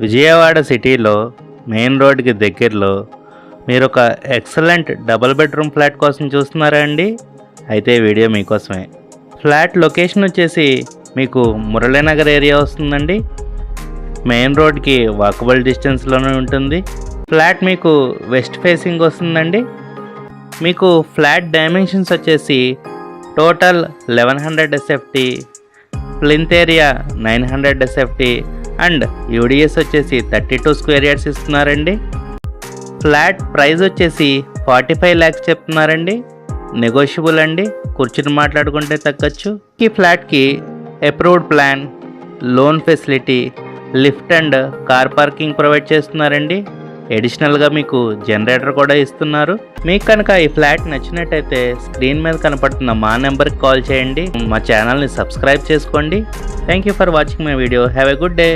విజయవాడ సిటీలో మెయిన్ రోడ్కి దగ్గరలో మీరు ఒక ఎక్సలెంట్ డబుల్ బెడ్రూమ్ ఫ్లాట్ కోసం చూస్తున్నారా అండి? అయితే వీడియో మీకోసమే. ఫ్లాట్ లొకేషన్ వచ్చేసి మీకు మురళీనగర్ ఏరియా వస్తుందండి. మెయిన్ రోడ్కి వాకబుల్ డిస్టెన్స్లోనే ఉంటుంది. ఫ్లాట్ మీకు వెస్ట్ ఫేసింగ్ వస్తుందండి. మీకు ఫ్లాట్ డైమెన్షన్స్ వచ్చేసి total 1100 SFT, plinth area 900 SFT and UDS వచ్చేసి 32 స్క్వేర్ యార్డ్స్ ఇస్తున్నారండి. ఫ్లాట్ ప్రైస్ వచ్చేసి 45 lakhs చెప్తున్నారండి. నెగోషియబుల్ అండి, కూర్చుని మాట్లాడుకుంటే తగ్గచ్చు. ఈ ఫ్లాట్కి approved plan, loan facility, lift and car parking provide చేస్తున్నారండి. అడిషనల్గా మీకు జనరేటర్ కూడా ఇస్తున్నారు. మీకు కనుక ఈ ఫ్లాట్ నచ్చినట్టయితే స్క్రీన్ మీద కనపడుతున్న మా నెంబర్కి కాల్ చేయండి. మా ఛానల్ని సబ్స్క్రైబ్ చేసుకోండి. Thank you for watching my video. Have a good day.